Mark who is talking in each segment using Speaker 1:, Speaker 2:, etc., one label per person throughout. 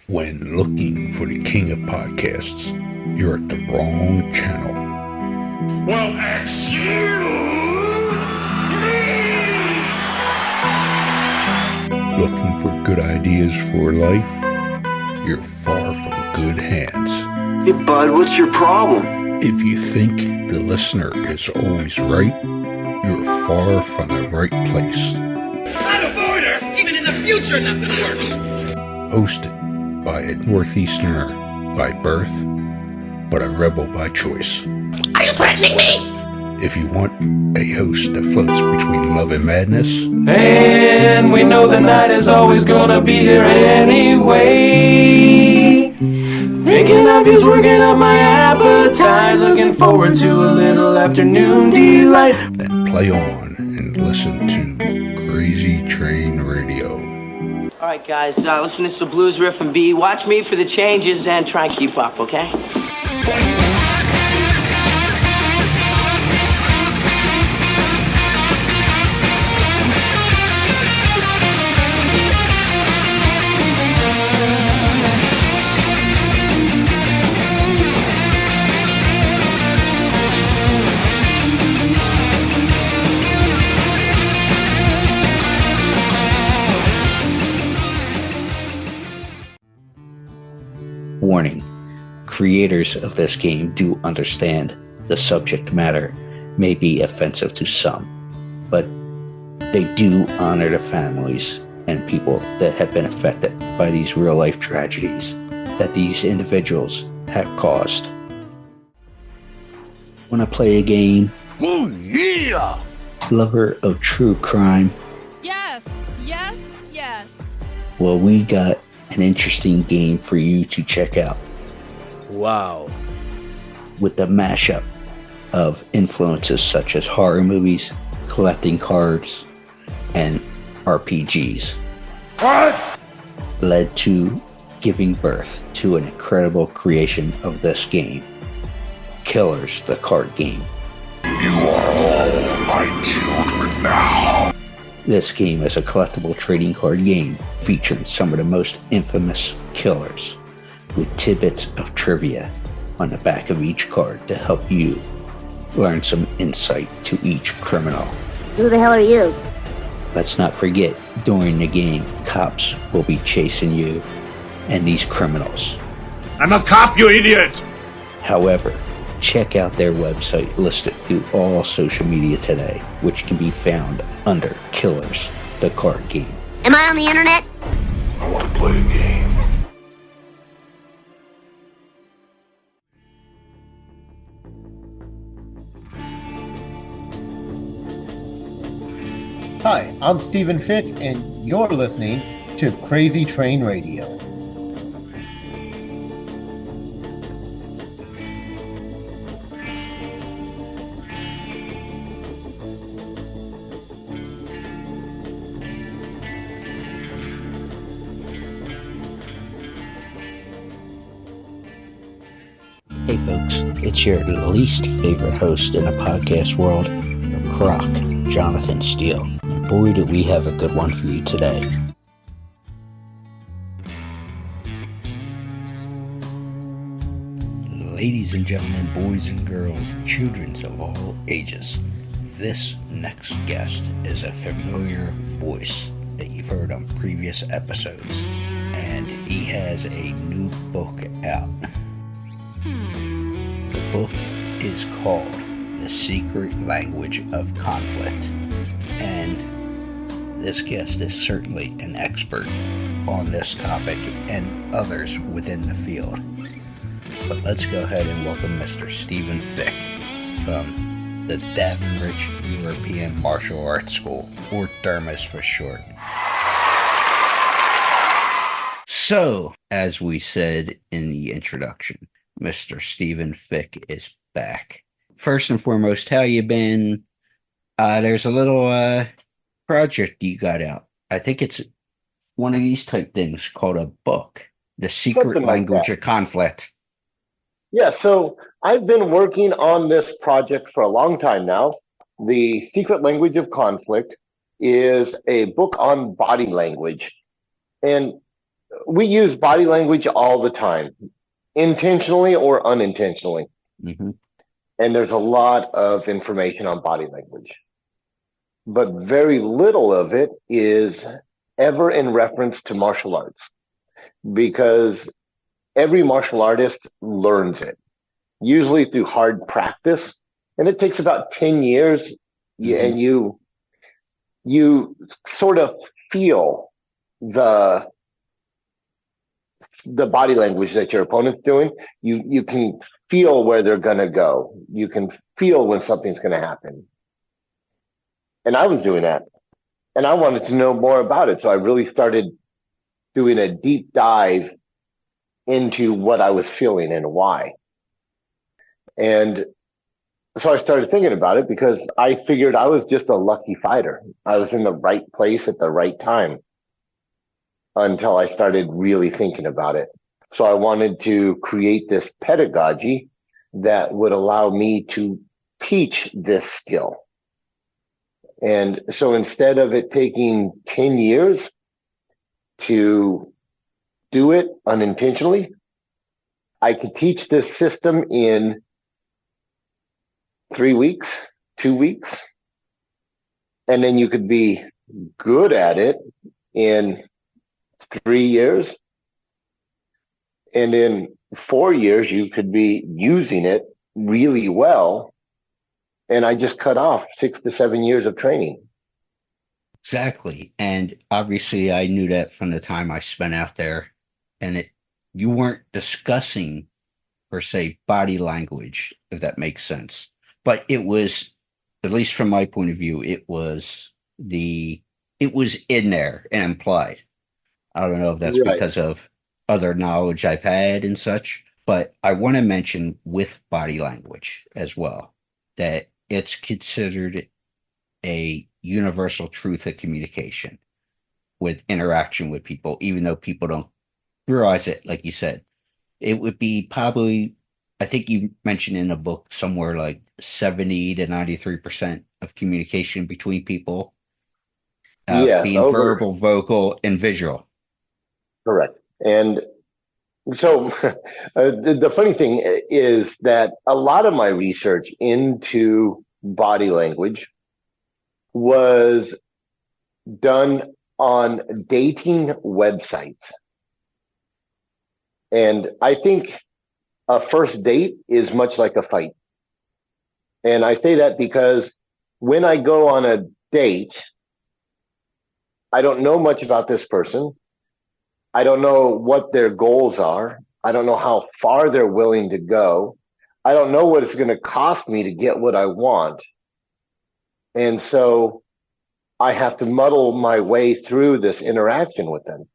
Speaker 1: When looking for the king of podcasts, you're at the wrong channel.
Speaker 2: Well, excuse me!
Speaker 1: Looking for good ideas for life? You're far from good hands.
Speaker 3: Hey, bud, what's your problem?
Speaker 1: If you think the listener is always right, you're far from the right place.
Speaker 2: Out of order! Even in the future, nothing works!
Speaker 1: Hosted by a Northeasterner by birth, but a rebel by choice.
Speaker 2: Are you threatening me?
Speaker 1: If you want a host that floats between love and madness,
Speaker 4: and we know the night is always gonna be here anyway. Thinking of you's working up my appetite, looking forward to a little afternoon delight.
Speaker 1: then play on and listen to Crazy Train Radio.
Speaker 5: All right, guys, listen to this blues riff and B. Watch me for the changes and try and keep up, okay?
Speaker 6: Warning, creators of this game do understand the subject matter may be offensive to some, but they do honor the families and people that have been affected by these real-life tragedies that these individuals have caused. Want to play a game?
Speaker 2: Oh, yeah!
Speaker 6: Lover of true crime?
Speaker 7: Yes, yes, yes.
Speaker 6: Well, we got an interesting game for you to check out.
Speaker 8: Wow.
Speaker 6: With the mashup of influences such as horror movies, collecting cards, and RPGs.
Speaker 2: What?
Speaker 6: Led to giving birth to an incredible creation of this game, Killers, the card game.
Speaker 2: You are all my children now.
Speaker 6: This game is a collectible trading card game featuring some of the most infamous killers, with tidbits of trivia on the back of each card to help you learn some insight to each criminal.
Speaker 9: Who the hell are you?
Speaker 6: Let's not forget, during the game, cops will be chasing you and these criminals.
Speaker 10: I'm a cop, you idiot!
Speaker 6: However, check out their website listed through all social media today, which can be found under Killers, the card game.
Speaker 9: Am I on the internet?
Speaker 2: I want to play a game.
Speaker 11: Hi, I'm Steaphen Fick, and you're listening to Crazy Train Radio.
Speaker 6: Hey folks, it's your least favorite host in the podcast world, Croc, Jonathan Steele. And boy, do we have a good one for you today. Ladies and gentlemen, boys and girls, children of all ages, this next guest is a familiar voice that you've heard on previous episodes, and he has a new book out. The book is called The Secret Language of Conflict, and this guest is certainly an expert on this topic and others within the field. But let's go ahead and welcome Mr. Steaphen Fick from the Davenriche European Martial Arts School, or DEMAS for short. So, as we said in the introduction, Mr. Steaphen Fick is back. First and foremost, how you been? There's a little project you got out. I think it's one of these type things called a book, The Secret Language of Conflict.
Speaker 12: Yeah, so I've been working on this project for a long time now. The Secret Language of Conflict is a book on body language. And we use body language all the time, intentionally or unintentionally.
Speaker 6: Mm-hmm.
Speaker 12: And there's a lot of information on body language. But very little of it is ever in reference to martial arts, because every martial artist learns it, usually through hard practice. And it takes about 10 years. And you sort of feel the body language that your opponent's doing. You can feel where they're going to go. You can feel when something's going to happen. And I was doing that. And I wanted to know more about it. So I really started doing a deep dive into what I was feeling and why. And so I started thinking about it, because I figured I was just a lucky fighter. I was in the right place at the right time, until I started really thinking about it. So I wanted to create this pedagogy that would allow me to teach this skill. And so instead of it taking 10 years to do it unintentionally, I could teach this system in 3 weeks, 2 weeks, and then you could be good at it in 3 years. And in 4 years, you could be using it really well. And I just cut off 6 to 7 years of training.
Speaker 6: Exactly. And obviously I knew that from the time I spent out there, and you weren't discussing per se body language, if that makes sense. But it was, at least from my point of view, it was in there and implied. I don't know if that's
Speaker 12: Right.
Speaker 6: because of other knowledge I've had and such, but I want to mention with body language as well, that it's considered a universal truth of communication with interaction with people, even though people don't realize it. Like you said, it would be probably, I think you mentioned in a book somewhere like 70 to 93% of communication between people being verbal, vocal, and visual.
Speaker 12: Correct. And so the funny thing is that a lot of my research into body language was done on dating websites. And I think a first date is much like a fight. And I say that because when I go on a date, I don't know much about this person. I don't know what their goals are. I don't know how far they're willing to go. I don't know what it's going to cost me to get what I want. And so I have to muddle my way through this interaction with them.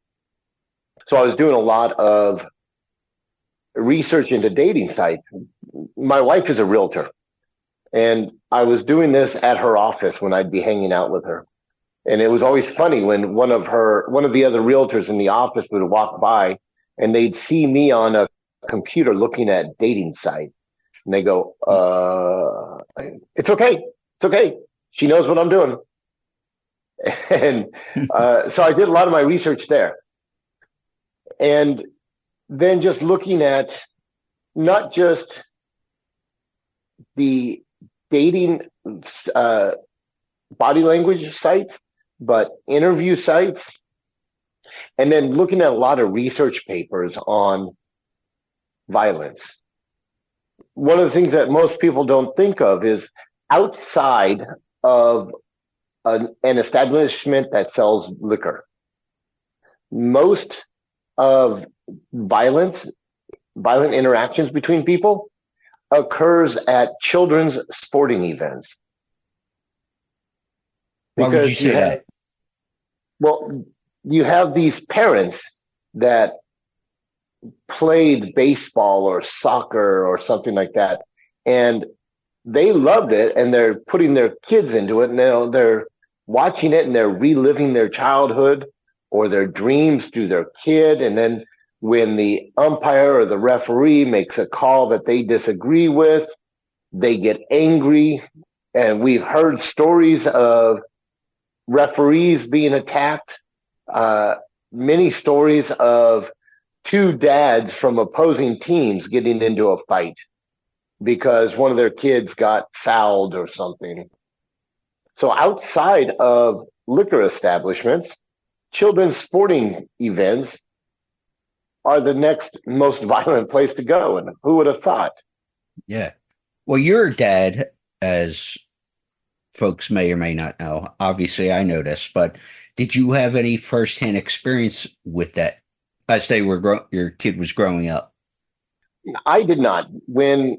Speaker 12: So I was doing a lot of research into dating sites. My wife is a realtor, and I was doing this at her office when I'd be hanging out with her. And it was always funny when one of the other realtors in the office would walk by, and they'd see me on a computer looking at dating sites. And they go, it's okay. It's okay. She knows what I'm doing. And so I did a lot of my research there. And then just looking at not just the dating body language sites, but interview sites, and then looking at a lot of research papers on violence. One of the things that most people don't think of is outside of an establishment that sells liquor, most of violent interactions between people occurs at children's sporting events.
Speaker 6: Why would you say that?
Speaker 12: Well, you have these parents that played baseball or soccer or something like that, and they loved it, and they're putting their kids into it, and they're watching it, and they're reliving their childhood or their dreams through their kid. And then when the umpire or the referee makes a call that they disagree with, they get angry. And we've heard stories of referees being attacked. many stories of two dads from opposing teams getting into a fight because one of their kids got fouled or something. So outside of liquor establishments, children's sporting events are the next most violent place to go. And who would have thought?
Speaker 6: Yeah. Well, your dad, as folks may or may not know, obviously I know this, but did you have any firsthand experience with that as they were your kid was growing up?
Speaker 12: I did not. When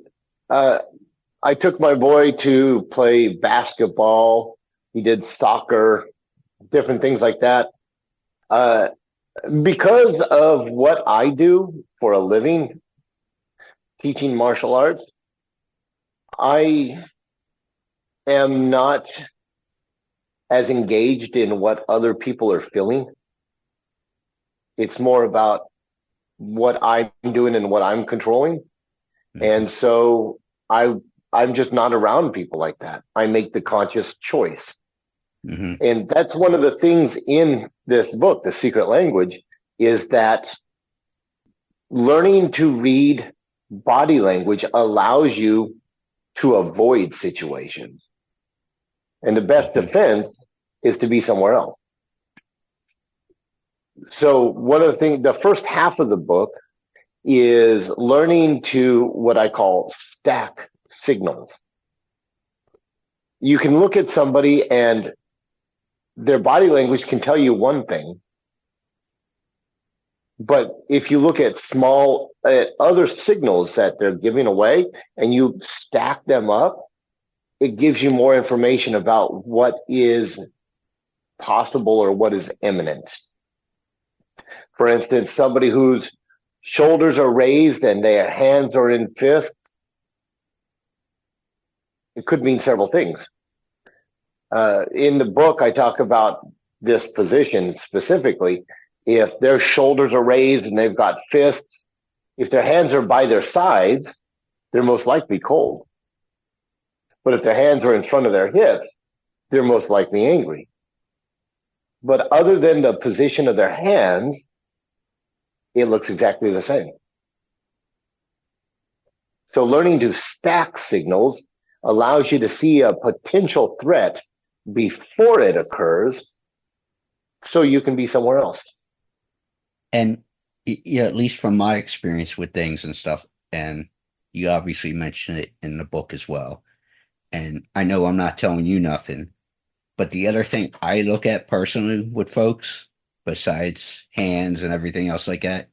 Speaker 12: I took my boy to play basketball, he did soccer, different things like that. Because of what I do for a living, teaching martial arts, I am not as engaged in what other people are feeling. It's more about what I'm doing and what I'm controlling. Mm-hmm. And so I'm just not around people like that. I make the conscious choice. Mm-hmm. And that's one of the things in this book, The Secret Language, is that learning to read body language allows you to avoid situations. And the best defense is to be somewhere else. So one of the things, the first half of the book is learning to what I call stack signals. You can look at somebody and their body language can tell you one thing, but if you look at other signals that they're giving away and you stack them up, it gives you more information about what is possible or what is imminent. For instance, somebody whose shoulders are raised and their hands are in fists, it could mean several things. In the book, I talk about this position specifically. If their shoulders are raised and they've got fists, if their hands are by their sides, they're most likely cold. But if their hands are in front of their hips, they're most likely angry. But other than the position of their hands, it looks exactly the same. So learning to stack signals allows you to see a potential threat before it occurs so you can be somewhere else.
Speaker 6: And yeah, at least from my experience with things and stuff, and you obviously mentioned it in the book as well, and I know I'm not telling you nothing, but the other thing I look at personally with folks, besides hands and everything else like that,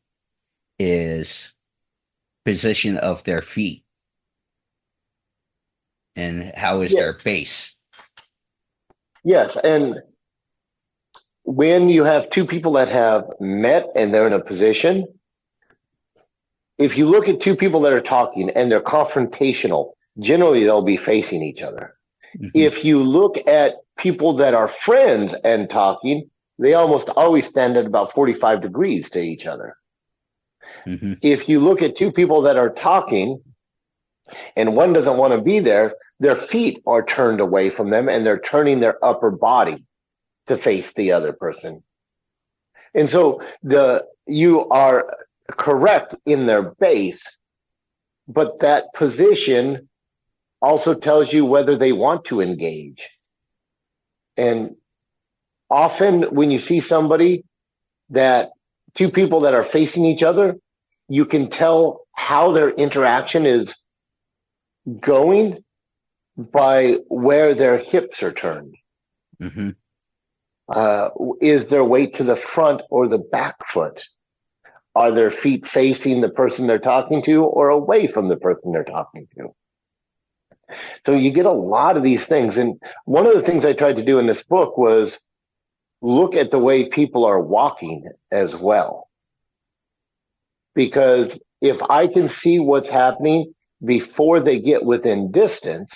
Speaker 6: is position of their feet and how is their base.
Speaker 12: Yes, and when you have two people that have met and they're in a position, if you look at two people that are talking and they're confrontational, generally they'll be facing each other. Mm-hmm. If you look at people that are friends and talking, they almost always stand at about 45 degrees to each other. Mm-hmm. If you look at two people that are talking and one doesn't want to be there, their feet are turned away from them and they're turning their upper body to face the other person. And so you are correct in their base, but that position also tells you whether they want to engage. And often when you see somebody that two people that are facing each other, you can tell how their interaction is going by where their hips are turned. Mm-hmm. Is their weight to the front or the back foot? Are their feet facing the person they're talking to or away from the person they're talking to? So you get a lot of these things. And one of the things I tried to do in this book was look at the way people are walking as well. Because if I can see what's happening before they get within distance,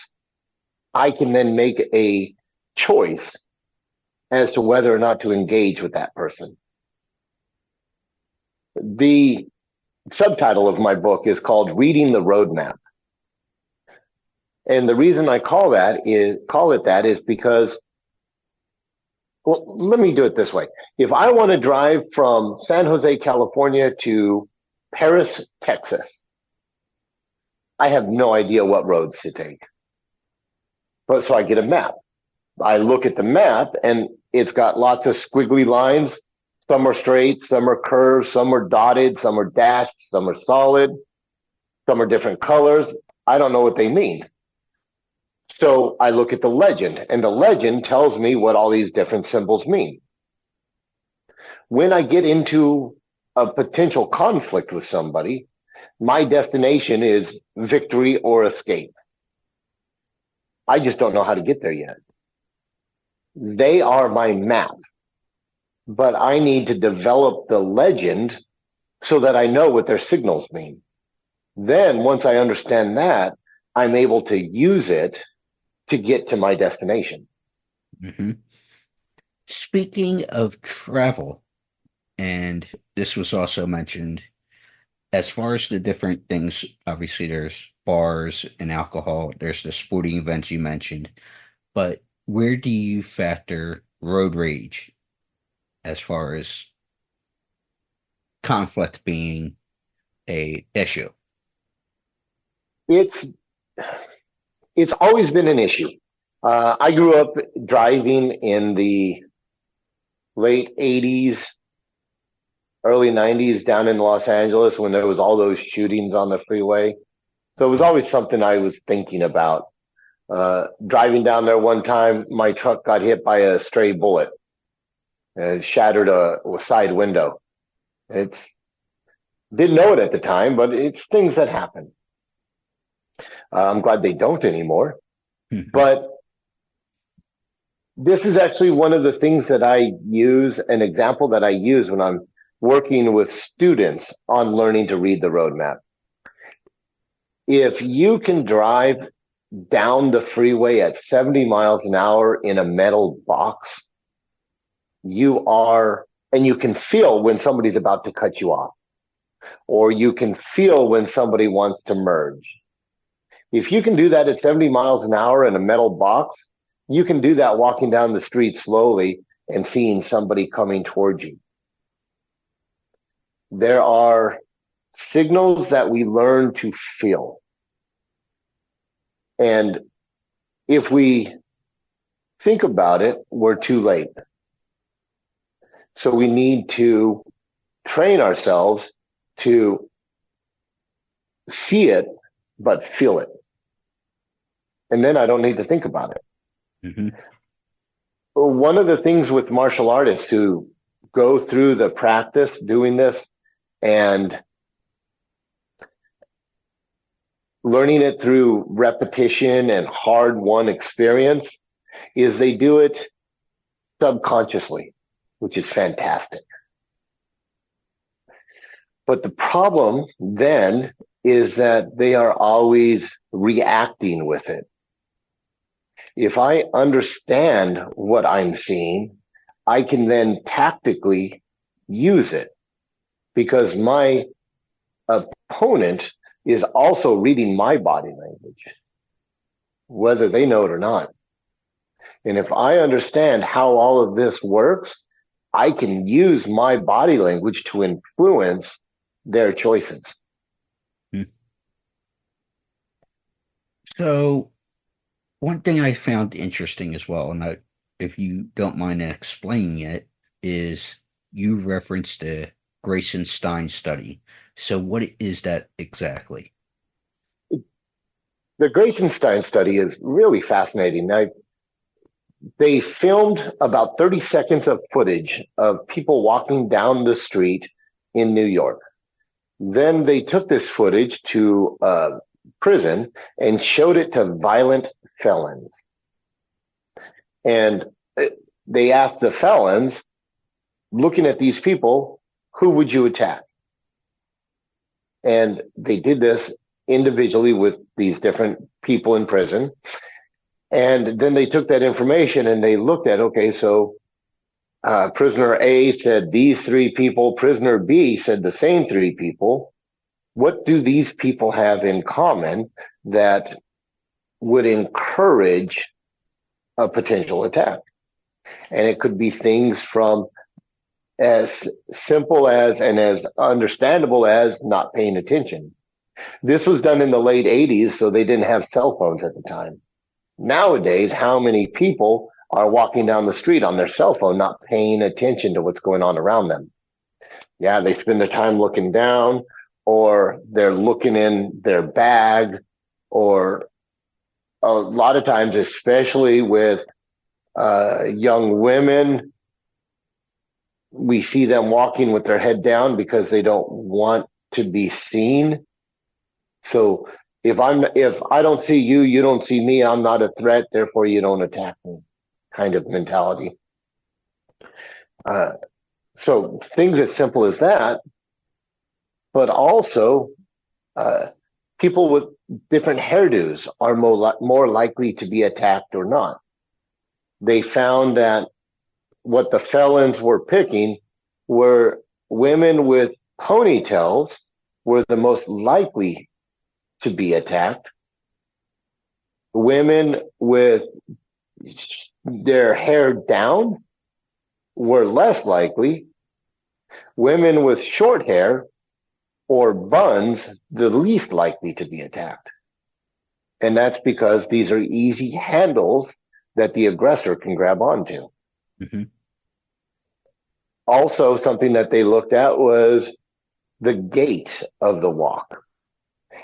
Speaker 12: I can then make a choice as to whether or not to engage with that person. The subtitle of my book is called Reading the Roadmap. And the reason I call it that is because Well, let me do it this way. If I want to drive from San Jose, California to Paris, Texas, I have no idea what roads to take. But so I get a map. I look at the map and it's got lots of squiggly lines. Some are straight, some are curved, some are dotted, some are dashed, some are solid, some are different colors. I don't know what they mean. So I look at the legend, and the legend tells me what all these different symbols mean. When I get into a potential conflict with somebody, my destination is victory or escape. I just don't know how to get there yet. They are my map, but I need to develop the legend so that I know what their signals mean. Then once I understand that, I'm able to use it to get to my destination.
Speaker 6: Mm-hmm. Speaking of travel, and this was also mentioned, as far as the different things, obviously there's bars and alcohol, there's the sporting events you mentioned, but where do you factor road rage as far as conflict being a issue?
Speaker 12: It's always been an issue. I grew up driving in the late 80s, early 90s down in Los Angeles when there was all those shootings on the freeway. So it was always something I was thinking about. Driving down there one time, my truck got hit by a stray bullet and shattered a side window. Didn't know it at the time, but it's things that happen. I'm glad they don't anymore. Mm-hmm. But this is actually one of the things that I use, an example that I use when I'm working with students on learning to read the roadmap. If you can drive down the freeway at 70 miles an hour in a metal box, and you can feel when somebody's about to cut you off, or you can feel when somebody wants to merge. If you can do that at 70 miles an hour in a metal box, you can do that walking down the street slowly and seeing somebody coming towards you. There are signals that we learn to feel. And if we think about it, we're too late. So we need to train ourselves to see it, but feel it. And then I don't need to think about it. Mm-hmm. One of the things with martial artists who go through the practice doing this and learning it through repetition and hard-won experience is they do it subconsciously, which is fantastic. But the problem then is that they are always reacting with it. If I understand what I'm seeing, I can then tactically use it because my opponent is also reading my body language, whether they know it or not. And if I understand how all of this works, I can use my body language to influence their choices.
Speaker 6: So one thing I found interesting as well, and if you don't mind explaining it, is you referenced the Grayson-Stein study. So what is that exactly?
Speaker 12: The Grayson-Stein study is really fascinating. They filmed about 30 seconds of footage of people walking down the street in New York. Then they took this footage to prison and showed it to violent felons. And they asked the felons, looking at these people, who would you attack? And they did this individually with these different people in prison. And then they took that information and they looked at, okay, so prisoner A said these three people, prisoner B said the same three people. What do these people have in common that would encourage a potential attack? And it could be things from as simple as and as understandable as not paying attention. This was done in the late 80s, so they didn't have cell phones at the time. Nowadays, how many people are walking down the street on their cell phone, not paying attention to what's going on around them? Yeah, they spend their time looking down, or they're looking in their bag, or a lot of times, especially with young women, we see them walking with their head down because they don't want to be seen. So if I don't see you, you don't see me, I'm not a threat, therefore you don't attack me, kind of mentality. So things as simple as that, but also people with different hairdos are more likely to be attacked or not. They found that what the felons were picking were women with ponytails were the most likely to be attacked. Women with their hair down were less likely. Women with short hair or buns, the least likely to be attacked. And that's because these are easy handles that the aggressor can grab onto.
Speaker 6: Mm-hmm.
Speaker 12: Also, something that they looked at was the gait of the walk.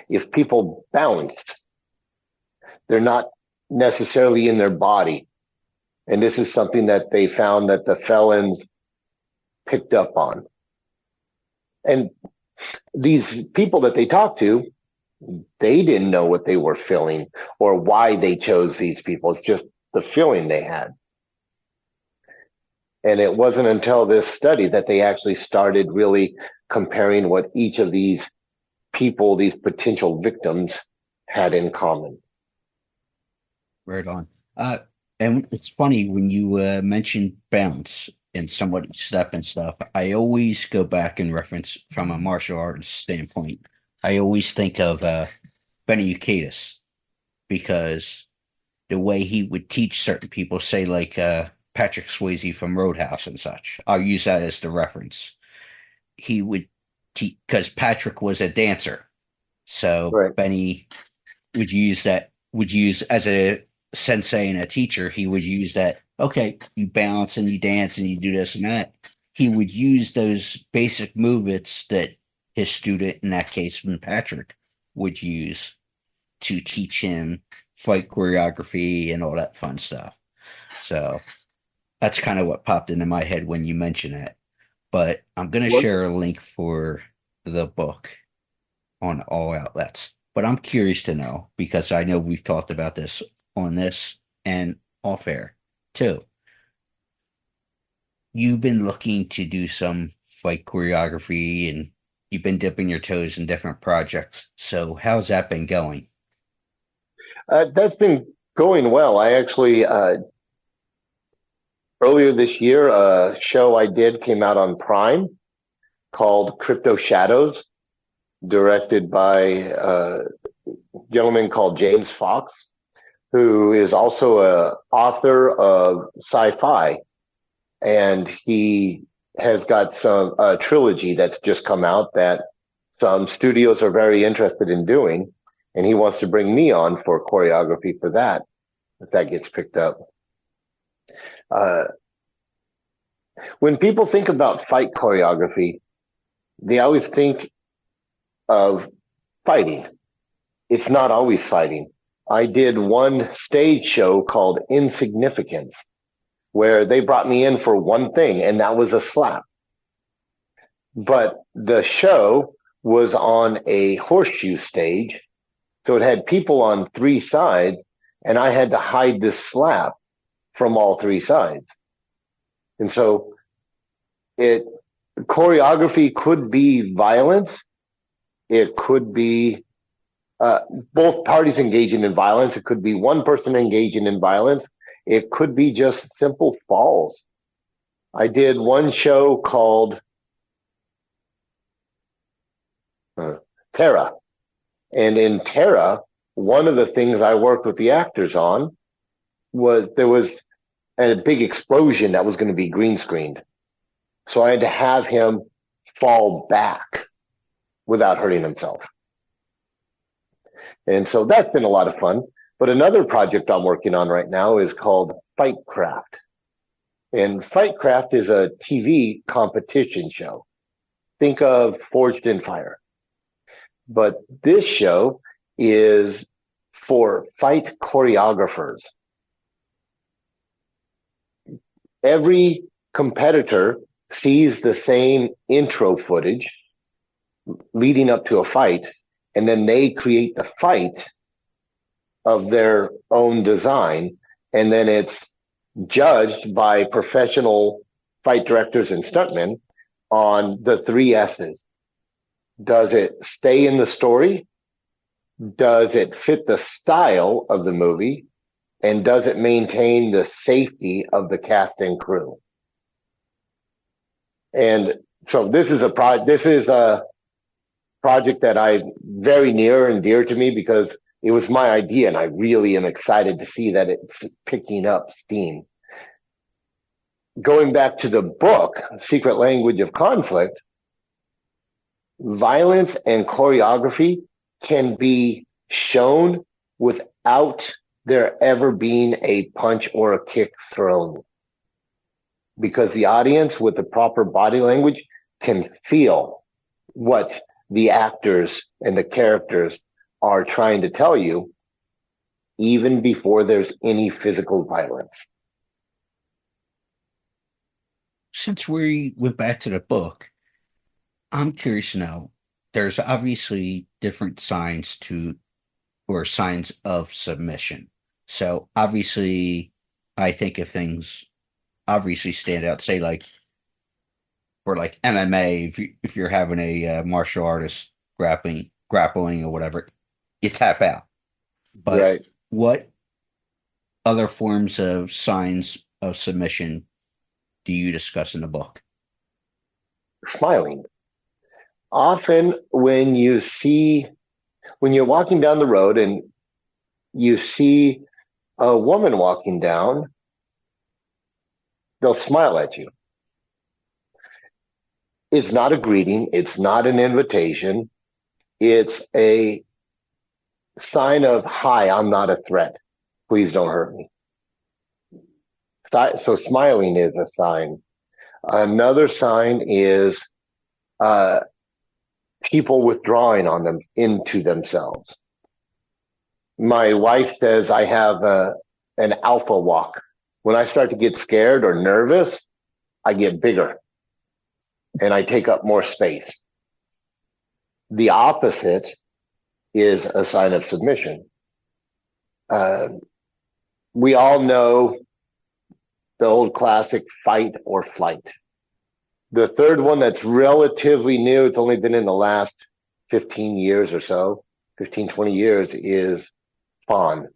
Speaker 12: If people bounced, they're not necessarily in their body. And this is something that they found that the felons picked up on. And these people that they talked to, they didn't know what they were feeling or why they chose these people. It's just the feeling they had. And it wasn't until this study that they actually started really comparing what each of these people, these potential victims, had in common.
Speaker 6: Right on. And it's funny when you mentioned bounce and somebody's step and stuff. I always go back and reference from a martial arts standpoint. I always think of Benny Eucadis, because the way he would teach certain people, say like Patrick Swayze from Roadhouse and such. I'll use that as the reference. He would teach, because Patrick was a dancer. So right. Benny would use as a sensei and a teacher, he would use that, okay, you bounce and you dance and you do this and that. He would use those basic movements that his student, in that case, Patrick, would use to teach him fight choreography and all that fun stuff. So that's kind of what popped into my head when you mentioned it. But I'm going to share a link for the book on all outlets. But I'm curious to know, because I know we've talked about this on this and off air too. You've been looking to do some fight choreography and you've been dipping your toes in different projects. So how's that been going?
Speaker 12: That's been going well. I actually, earlier this year, a show I did came out on Prime called Crypto Shadows, directed by a gentleman called James Fox, who is also an author of sci-fi. And he has got a trilogy that's just come out that some studios are very interested in doing. And he wants to bring me on for choreography for that, if that gets picked up. When people think about fight choreography, they always think of fighting. It's not always fighting. I did one stage show called Insignificance, where they brought me in for one thing, and that was a slap. But the show was on a horseshoe stage, so it had people on three sides, and I had to hide this slap from all three sides. And so choreography could be violence. It could be both parties engaging in violence. It could be one person engaging in violence. It could be just simple falls. I did one show called Terra. And in Terra, one of the things I worked with the actors on was there was a big explosion that was going to be green screened. So I had to have him fall back without hurting himself. And so that's been a lot of fun. But another project I'm working on right now is called Fightcraft. And Fightcraft is a TV competition show. Think of Forged in Fire. But this show is for fight choreographers. Every competitor sees the same intro footage leading up to a fight, and then they create the fight of their own design, and then it's judged by professional fight directors and stuntmen on the 3 S's. Does it stay in the story? Does it fit the style of the movie? And does it maintain the safety of the cast and crew? And so this is a project that I very near and dear to me because it was my idea, and I really am excited to see that it's picking up steam. Going back to the book, Secret Language of Conflict, violence and choreography can be shown without there ever being a punch or a kick thrown, because the audience with the proper body language can feel what the actors and the characters are trying to tell you even before there's any physical violence.
Speaker 6: Since we went back to the book, I'm curious to know, there's obviously different signs of submission. So obviously, I think if things obviously stand out, say like for like MMA, if you're having a martial artist grappling or whatever, you tap out. But
Speaker 12: right.
Speaker 6: What other forms of signs of submission do you discuss in the book?
Speaker 12: Smiling. Often when you're walking down the road and you see a woman walking down, they'll smile at you. It's not a greeting. It's not an invitation. It's a sign of, hi, I'm not a threat. Please don't hurt me. So smiling is a sign. Another sign is people withdrawing on them into themselves. My wife says I have an alpha walk. When I start to get scared or nervous, I get bigger and I take up more space. The opposite is a sign of submission. We all know the old classic fight or flight. The third one that's relatively new, it's only been in the last 15 years or so, 15, 20 years, is fawn.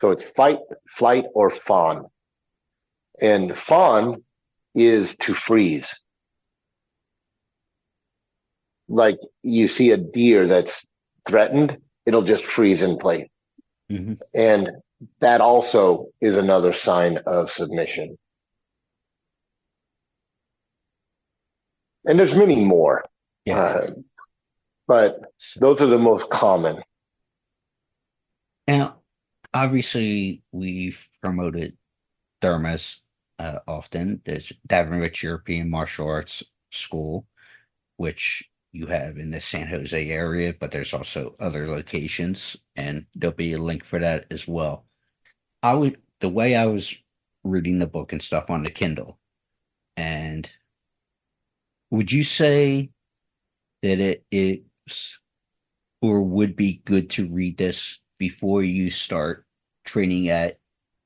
Speaker 12: So it's fight, flight, or fawn. And fawn is to freeze. Like you see a deer that's threatened, it'll just freeze in place. Mm-hmm. And that also is another sign of submission. And there's many more. Yeah. But those are the most common.
Speaker 6: Now, obviously, we've promoted DEMAS often. There's Davenriche European Martial Arts School, which you have in the San Jose area, but there's also other locations, and there'll be a link for that as well. The way I was reading the book and stuff on the Kindle, and would you say that it is or would be good to read this before you start training at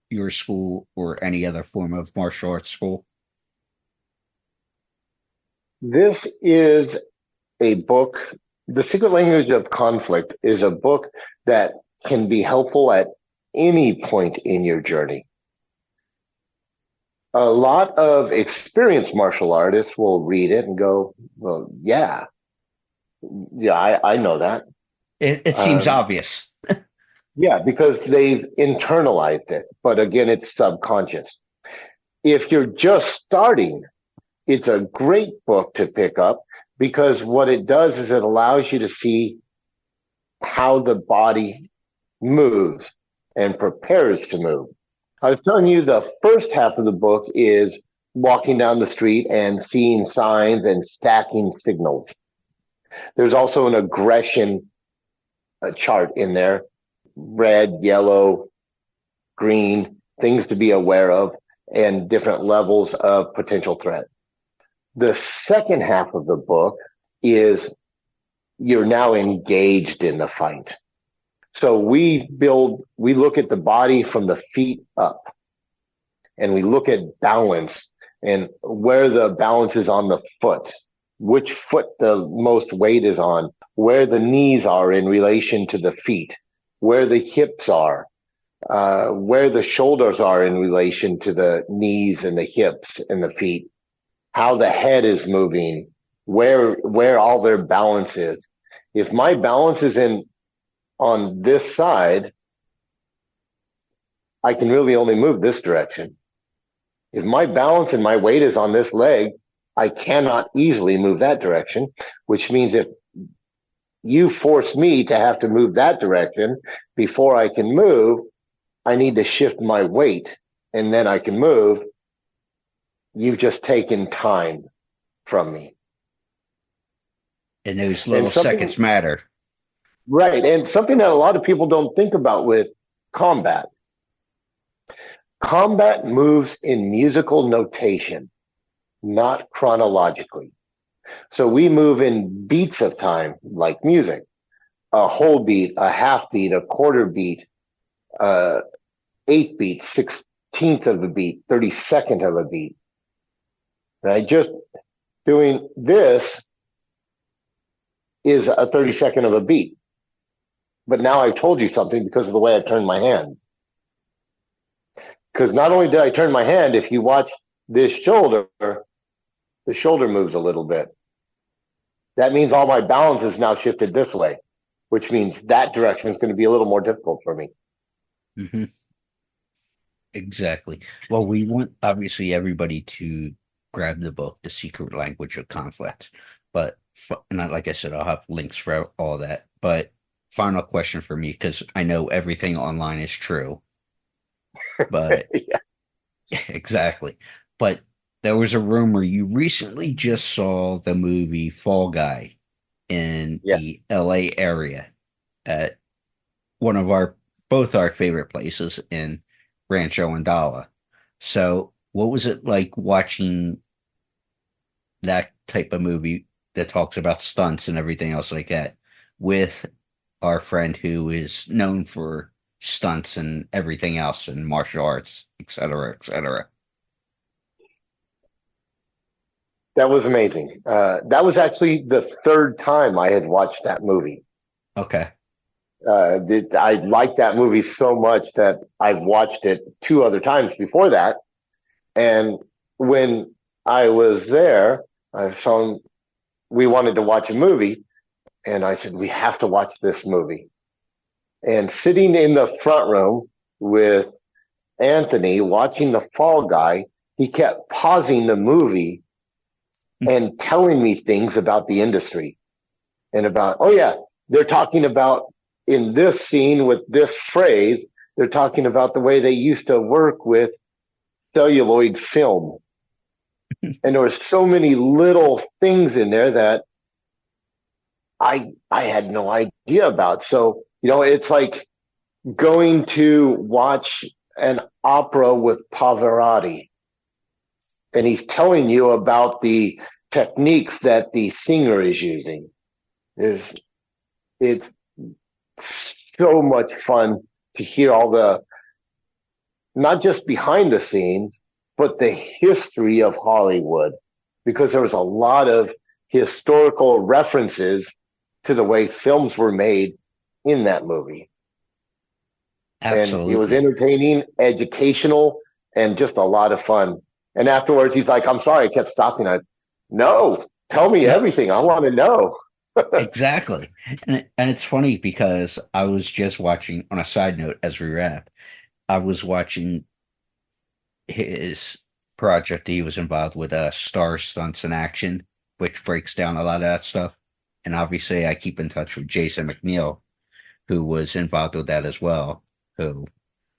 Speaker 6: your school or any other form of martial arts school?
Speaker 12: This is a book. The Secret Language of Conflict is a book that can be helpful at any point in your journey. A lot of experienced martial artists will read it and go, well, I know that.
Speaker 6: It seems obvious.
Speaker 12: Yeah, because they've internalized it. But again, it's subconscious. If you're just starting, it's a great book to pick up because what it does is it allows you to see how the body moves and prepares to move. I was telling you the first half of the book is walking down the street and seeing signs and stacking signals. There's also an aggression chart in there, red, yellow, green, things to be aware of, and different levels of potential threat. The second half of the book is you're now engaged in the fight. So we look at the body from the feet up, and we look at balance and where the balance is on the foot, which foot the most weight is on, where the knees are in relation to the feet, where the hips are, where the shoulders are in relation to the knees and the hips and the feet, how the head is moving, where all their balance is. If my balance is on this side, I can really only move this direction. If my balance and my weight is on this leg, I cannot easily move that direction, which means if you force me to have to move that direction before I can move, I need to shift my weight and then I can move. You've just taken time from me.
Speaker 6: And those little seconds matter.
Speaker 12: Right. And something that a lot of people don't think about with combat. Combat moves in musical notation, not chronologically. So we move in beats of time, like music, a whole beat, a half beat, a quarter beat, eighth beat, 16th of a beat, 32nd of a beat. Right? Just doing this is a 32nd of a beat. But now I've told you something because of the way I turned my hand. Because not only did I turn my hand, if you watch this shoulder, the shoulder moves a little bit. That means all my balance is now shifted this way, which means that direction is going to be a little more difficult for me.
Speaker 6: Mm-hmm. Exactly. Well, we want, obviously, everybody to grab the book, The Secret Language of Conflict. But, and like I said, I'll have links for all that. But final question for me, because I know everything online is true. But
Speaker 12: yeah.
Speaker 6: Exactly. But there was a rumor you recently just saw the movie Fall Guy in the LA area at one of both our favorite places in Rancho Andala. So what was it like watching that type of movie that talks about stunts and everything else like that with our friend who is known for stunts and everything else and martial arts, et cetera, et cetera?
Speaker 12: That was amazing. That was actually the third time I had watched that movie.
Speaker 6: Okay.
Speaker 12: I liked that movie so much that I've watched it 2 other times before that. And when I was there, we wanted to watch a movie. And I said, we have to watch this movie. And sitting in the front room with Anthony watching The Fall Guy, he kept pausing the movie and telling me things about the industry and about, oh yeah, they're talking about in this scene with this phrase, they're talking about the way they used to work with celluloid film. And there were so many little things in there that I had no idea about. So, it's like going to watch an opera with Pavarotti, and he's telling you about the techniques that the singer is using. It's so much fun to hear all the, not just behind the scenes, but the history of Hollywood, because there was a lot of historical references to the way films were made in that movie.
Speaker 6: Absolutely.
Speaker 12: And it was entertaining, educational, and just a lot of fun. And afterwards, he's like, I'm sorry, I kept stopping. No, tell me everything. I want to know.
Speaker 6: Exactly. And it's funny because I was just watching, on a side note, as we wrap, I was watching his project he was involved with, Star Stunts in Action, which breaks down a lot of that stuff. And obviously, I keep in touch with Jason McNeil, who was involved with that as well, who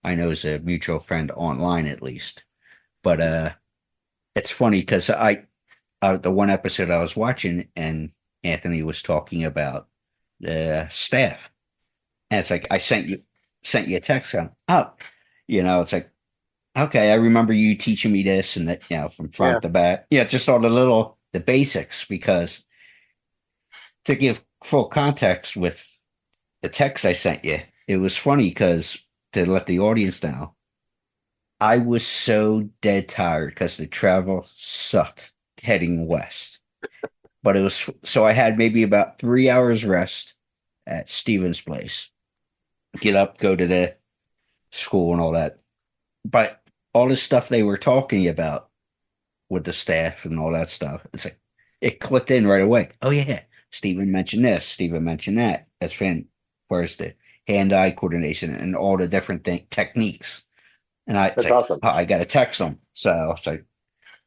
Speaker 6: I know is a mutual friend online at least. But it's funny because the one episode I was watching, and Anthony was talking about the staff, and it's like I sent you a text on, oh, it's like, okay, I remember you teaching me this and that, from front to back, just all the basics, because to give full context with the text I sent you, it was funny because, to let the audience know, I was so dead tired because the travel sucked heading west. But it was, so I had maybe about 3 hours rest at Steven's place. Get up, go to the school and all that. But all the stuff they were talking about with the staff and all that stuff, it's like, it clicked in right away. Oh yeah, Steven mentioned this, Steven mentioned that. As far as the hand-eye coordination and all the different techniques. And
Speaker 12: That's awesome.
Speaker 6: I got to text them. So it's like,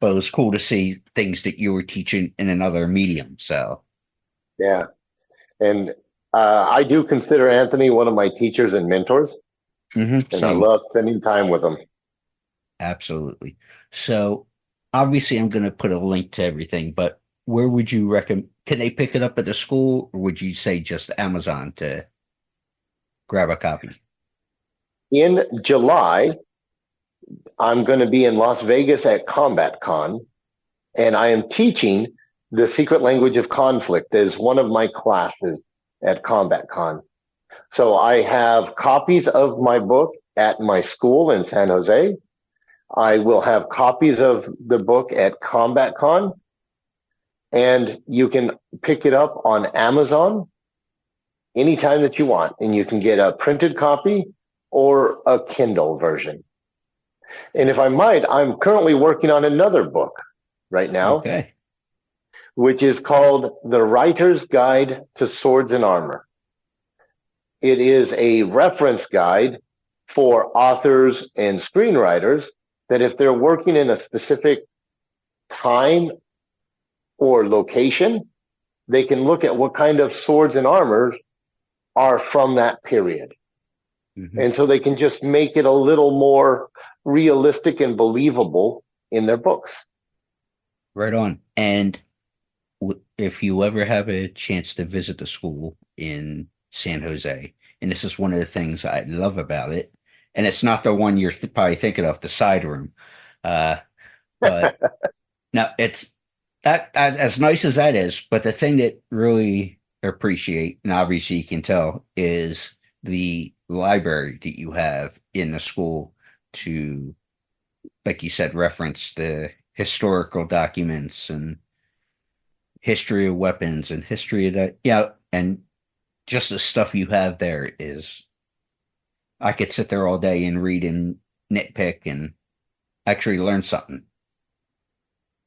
Speaker 6: but it was cool to see things that you were teaching in another medium. So,
Speaker 12: yeah. And I do consider Anthony one of my teachers and mentors. And I love spending time with him.
Speaker 6: Absolutely. So, obviously, I'm going to put a link to everything, but where would you recommend? Can they pick it up at the school, or would you say just Amazon to grab a copy?
Speaker 12: In July, I'm going to be in Las Vegas at Combat Con, and I am teaching the secret language of conflict as one of my classes at Combat Con. So I have copies of my book at my school in San Jose. I will have copies of the book at Combat Con, and you can pick it up on Amazon anytime that you want, and you can get a printed copy or a Kindle version. And if I might, I'm currently working on another book right now, which is called The Writer's Guide to Swords and Armor. It is a reference guide for authors and screenwriters that if they're working in a specific time or location, they can look at what kind of swords and armors are from that period. And so they can just make it a little more realistic and believable in their books.
Speaker 6: Right on. And if you ever have a chance to visit the school in San Jose, and this is one of the things I love about it, and it's not the one you're probably thinking of, the side room, but now it's that, as nice as that is, but the thing that really appreciate, and obviously you can tell, is the library that you have in the school to, like you said, reference the historical documents and history of weapons and history of that. Yeah. And just the stuff you have there is, I could sit there all day and read and nitpick and actually learn something.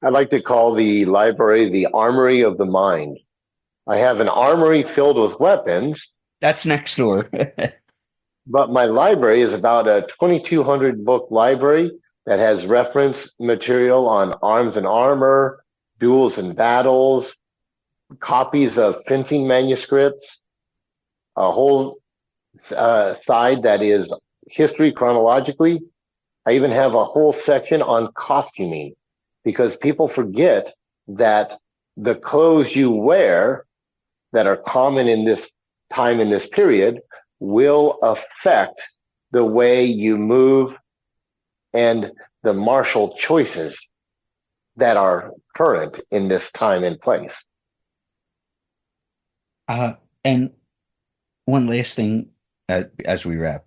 Speaker 12: I like to call the library the armory of the mind. I have an armory filled with weapons.
Speaker 6: That's next door.
Speaker 12: But my library is about a 2,200 book library that has reference material on arms and armor, duels and battles, copies of fencing manuscripts, a whole side that is history chronologically. I even have a whole section on costuming, because people forget that the clothes you wear that are common in this time, in this period, will affect the way you move and the martial choices that are current in this time and place.
Speaker 6: And one last thing as we wrap.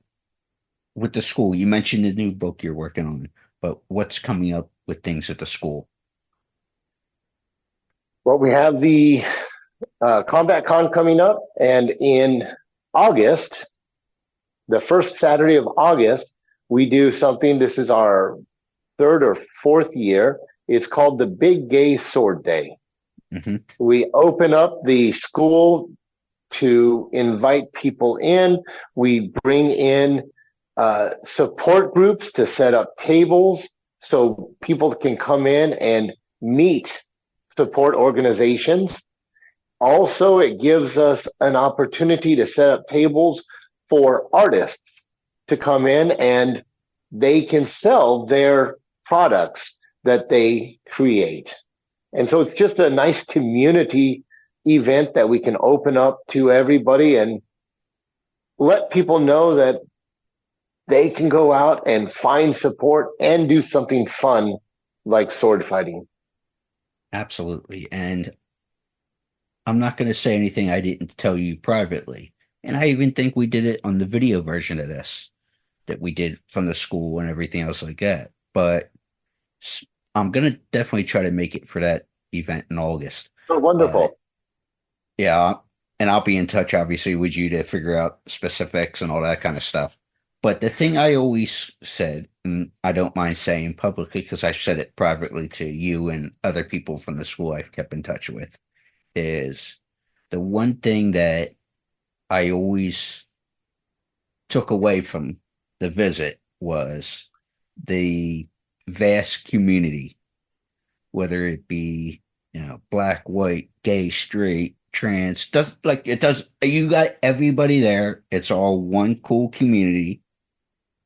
Speaker 6: With the school, you mentioned the new book you're working on, but what's coming up with things at the school?
Speaker 12: Well, we have the Combat Con coming up, and in August, the first Saturday of August, we do something. This is our third or fourth year. It's called the Big Gay Sword Day.
Speaker 6: Mm-hmm.
Speaker 12: We open up the school to invite people in. We bring in support groups to set up tables so people can come in and meet support organizations. Also, it gives us an opportunity to set up tables for artists to come in and they can sell their products that they create. And so it's just a nice community event that we can open up to everybody and let people know that they can go out and find support and do something fun like sword fighting.
Speaker 6: Absolutely. And I'm not going to say anything I didn't tell you privately. And I even think we did it on the video version of this that we did from the school and everything else like that. But I'm going to definitely try to make it for that event in August.
Speaker 12: Oh, wonderful.
Speaker 6: Yeah. And I'll be in touch, obviously, with you to figure out specifics and all that kind of stuff. But the thing I always said, and I don't mind saying publicly because I've said it privately to you and other people from the school I've kept in touch with, is the one thing that I always took away from the visit was the vast community, whether it be, black, white, gay, straight, trans, you got everybody there. It's all one cool community.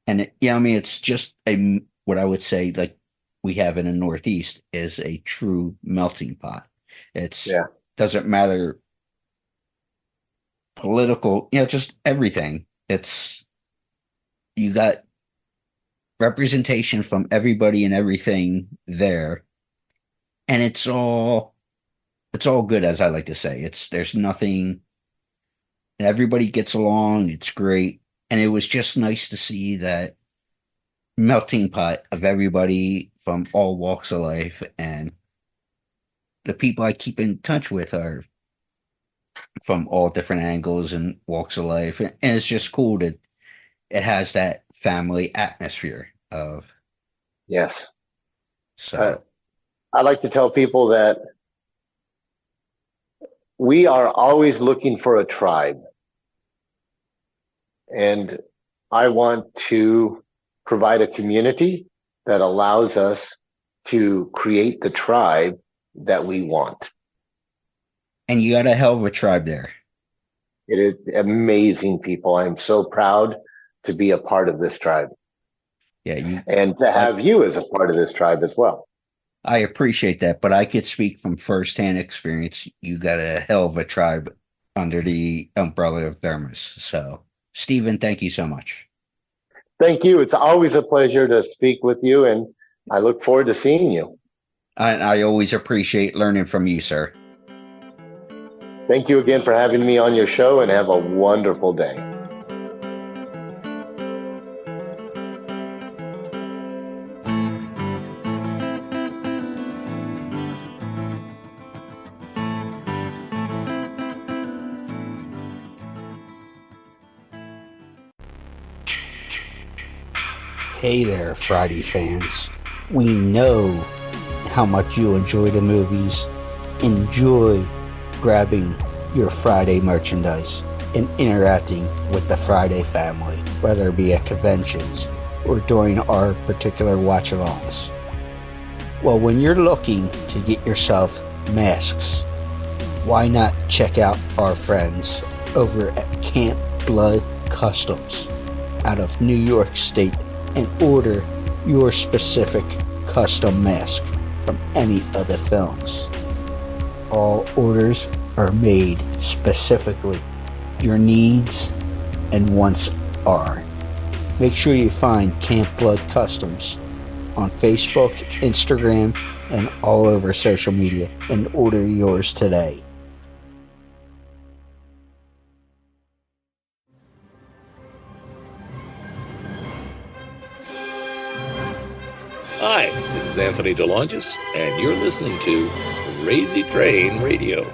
Speaker 6: And it's just what I would say, like we have in the Northeast, is a true melting pot. Doesn't matter political, just everything. You got representation from everybody and everything there. And it's all good, as I like to say. There's nothing, everybody gets along. It's great. And it was just nice to see that melting pot of everybody from all walks of life. And the people I keep in touch with are from all different angles and walks of life. And it's just cool that it has that family atmosphere of.
Speaker 12: Yes.
Speaker 6: So
Speaker 12: I like to tell people that we are always looking for a tribe. And I want to provide a community that allows us to create the tribe that we want.
Speaker 6: And you got a hell of a tribe there.
Speaker 12: It is amazing people. I'm so proud to be a part of this tribe.
Speaker 6: Yeah.
Speaker 12: And to have you as a part of this tribe as well.
Speaker 6: I appreciate that, but I could speak from firsthand experience. You got a hell of a tribe under the umbrella of DEMAS. So, Steaphen, thank you so much.
Speaker 12: Thank you. It's always a pleasure to speak with you, and I look forward to seeing you.
Speaker 6: I always appreciate learning from you, sir.
Speaker 12: Thank you again for having me on your show, and have a wonderful day.
Speaker 6: Hey there, Friday fans. We know how much you enjoy the movies. Enjoy grabbing your Friday merchandise and interacting with the Friday family, whether it be at conventions or during our particular watch-alongs. Well, when you're looking to get yourself masks, why not check out our friends over at Camp Blood Customs out of New York State and order your specific custom mask from any of the films. All orders are made specifically. Your needs and wants are. Make sure you find Camp Blood Customs on Facebook, Instagram, and all over social media and order yours today.
Speaker 13: Hi, this is Anthony DeLongis, and you're listening to Crazy Train Radio.